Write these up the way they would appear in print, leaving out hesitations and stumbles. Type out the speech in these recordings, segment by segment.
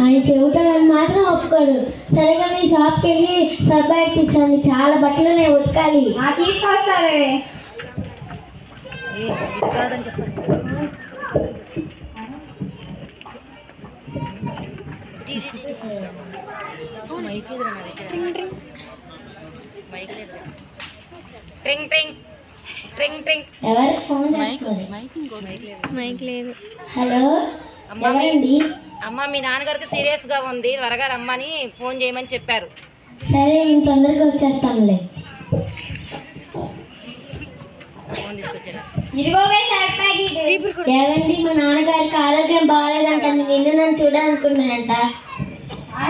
ఆయన చెబుతాడని మాత్రం ఒప్పుకోడు. సరిగా మీ షాప్కి వెళ్ళి సబ్బాయి తీసాను, చాలా బట్టలు నేను ఉతకాలి. తీసుకొస్తారే ఎవరికి ఫోన్ చేస్తారు? మైక్ లేదు. హలో ఎవరండి? అమ్మ మీ నాన్నగారికి సీరియస్గా ఉంది, త్వరగా రమ్మని ఫోన్ చేయమని చెప్పారు. సరే నేను తొందరగా వచ్చేస్తానులే. ఫోన్ తీసుకొచ్చారా? ఏవండి మా నాన్నగారికి ఆరోగ్యం బాగాలేదంట, నిన్ను నన్ను చూడాలనుకున్నానంట.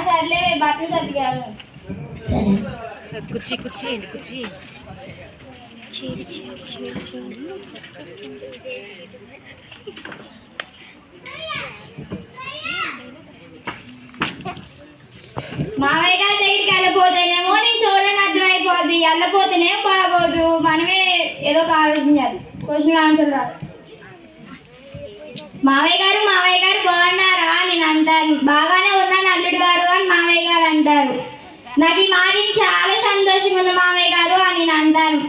సర్లే బట్టలు సర్దిగారు. సరే కుర్చీ అండి కుర్చీ. మామయ్య గారి దగ్గరికి వెళ్ళిపోతేనేమో నేను చూడని అర్థమైపోద్ది, వెళ్ళపోతేనే బాగోదు. మనమే ఏదో ఒక ఆలోచించాలి, క్వశ్చన్ ఆన్సర్ రాదు. మామయ్య గారు బాగున్నారా నేను అంటాను. బాగానే ఉన్నాను అల్లుడు గారు అని మామయ్య గారు అంటారు. నాకు ఈ మాట చాలా సంతోషంగా ఉంది మామయ్య గారు అని నేను అంటాను.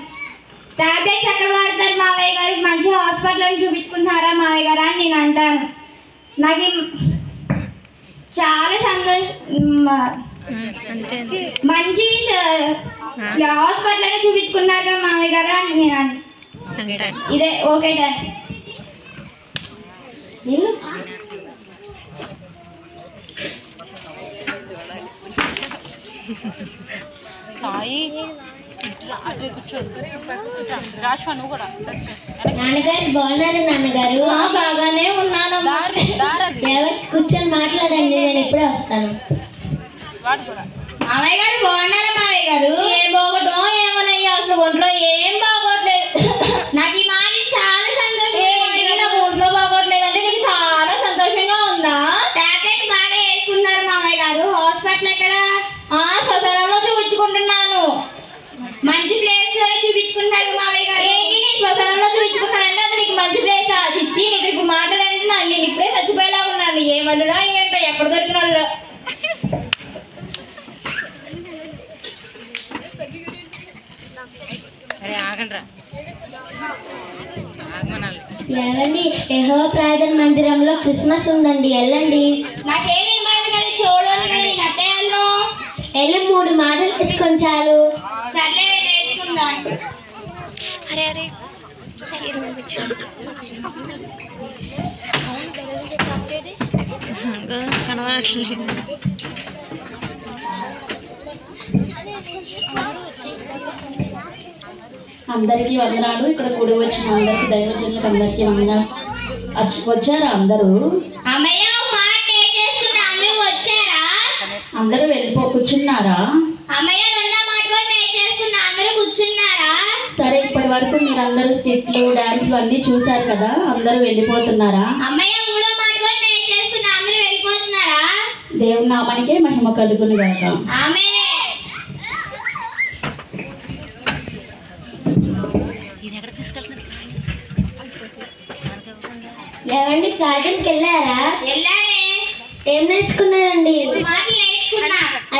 టాబ్లెట్స్ ఎక్కడ వాడతారు మామయ్య గారు, మంచి హాస్పిటల్ చూపించుకుంటున్నారా మామయ్య గారు అని నేను అంటాను. నాకు చాలా మంచి హాస్పిటల్ చూపించుకున్నారా మామయ్య గారు అని నేను అంటాను. ఇదే ఓకే డాన్. నాన్నగారు బాగున్నారు? నాన్నగారు బాగానే ఉన్నాను. కూర్చొని మాట్లాడండి, నేను ఇప్పుడే వస్తాను. మామయ్య గారు బాగున్నారా మామయ్య గారు? ఏం బాగోటం ఏమోనయ్యా, అసలు ఒంట్లో ఏం బాగోట్లేదు. నాకు ఈ మాట చాలా సంతోషంగా. నాకు ఒంట్లో బాగోట్లేదు అంటే నీకు చాలా సంతోషంగా ఉందా? టాబ్లెట్స్ బాగా వేసుకున్నారు మామయ్య గారు. హాస్పిటల్ ఎక్కడ? శ్మశానంలో చూపించుకుంటున్నాను. మంచి ప్లేస్ చూపించుకుంటారు మామయ్య గారు. ఏంటి నీ శ్మశానంలో చూపించుకుంటానంటే అది నీకు మంచి ప్లేస్ చిచ్చి. నీకు ఇప్పుడు మాట్లాడంటే నేను ఇప్పుడే చచ్చిపోయేలా ఉన్నాను. ఏమల్లుడా ఏంటో ఎక్కడ దొరికిన వాళ్ళు. ఏమండి, యెహోవా ప్రార్థన మందిరంలో క్రిస్మస్ ఉందండి, వెళ్ళండి. నాకేమి చూడాలి. వెళ్ళి 3 మాటలు తెచ్చుకొని చాలు. సర్లే నేర్చుకుందాం. కనబడట్లేదు. అందరికీ వందనాలు. ఇక్కడ కూడి వచ్చిన అందరికీ దైవజనులకు అందరికీ వందనాలు. వచ్చారా అందరూ? అందరూ కూర్చున్నారా? సరే, ఇప్పటి వరకు మీరు అందరూ స్కిట్లు డాన్స్ అన్నీ చూసారు కదా, అందరూ వెళ్ళిపోతున్నారా? దేవుని నామానికే మహిమ కలుగును గాక. ఏమండి, ప్రార్థనకి వెళ్ళారా? ఏం నేర్చుకున్నారండి?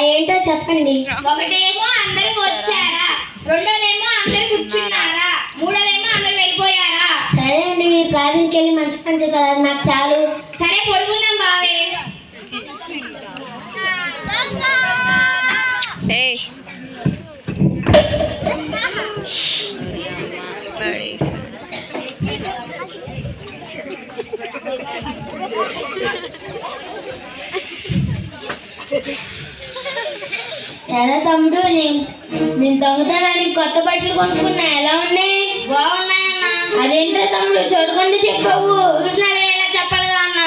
ఏంటో చెప్పండి. ఒకటేమో అందరూ వచ్చారా, రెండోదేమో అందరూ కూర్చున్నారా, మూడోదేమో అందరూ వెళ్ళిపోయారా. సరే అండి, మీరు ప్రార్థనకి వెళ్ళి మంచి పని చేశారు, నాకు చాలు. సరే పడుకుందాం బావే. ఎలా తమ్ముడు, నేను దొంగతనానికి కొత్త బట్టలు కొనుక్కున్నా, ఎలా ఉన్నాయి? బాగున్నాయన్నా. అదేంటో తమ్ముడు చూడకుండా చెప్పావు. చూసినా ఎలా చెప్పలేదు అన్న.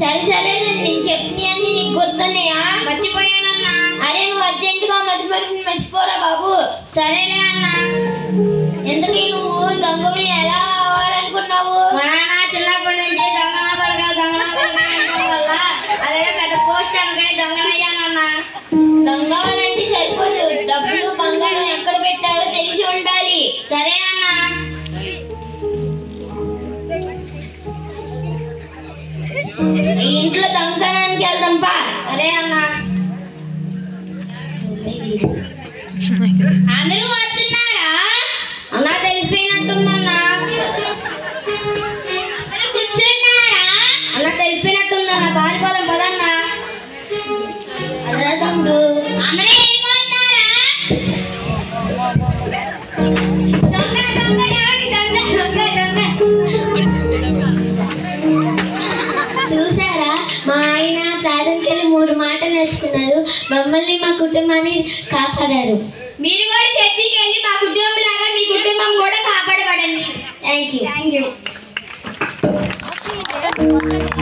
సరే సరే, నేను చెప్పిన అన్ని నీకు గుర్తున్నాయా? మర్చిపోయానన్నా. అరే నువ్వు అర్జెంటుగా మర్చిపోరా బాబు. సరేలే అన్న. ఎందుకు నువ్వు దొంగవి ఎలా అవ్వాలనుకున్నావు? మా నాన్న చిన్నప్పటి నుంచి దొంగన పడగా వల్ల అదే పెద్ద పోస్ట్ అనుకుని దొంగనయ్యానన్నా. దొంగవాలంటే సరిపోదు, డబ్బులు బంగారం ఎక్కడ పెట్టారో తెలిసి ఉండాలి. సరే అన్న. ఇంట్లో దొంగతనానికి వెళ్దాం పా. సరే అన్న. అందరూ వస్తున్నారా అన్న? తెలిసిపోయినట్టుందన్నా. అందరూ కూర్చున్నారా అన్న? తెలిసిపోయినట్టుందన్న. పారిపోదాం పదన్నా. అదే తమ్ముడు. అందరూ ఏమన్నారా? దొంగ దొంగ ఎవరి దొంగ దొంగ దొంగ. చూసారా, మా ఆయన ప్రార్థనకి వెళ్ళి 3 మాటలు నేర్చుకున్నారు. మమ్మల్ని మా కుటుంబాన్ని కాపాడారు. మీరు కూడా చర్చికి వెళ్ళి మా కుటుంబం లాగా మీ కుటుంబం కూడా కాపాడబడండి. Thank you.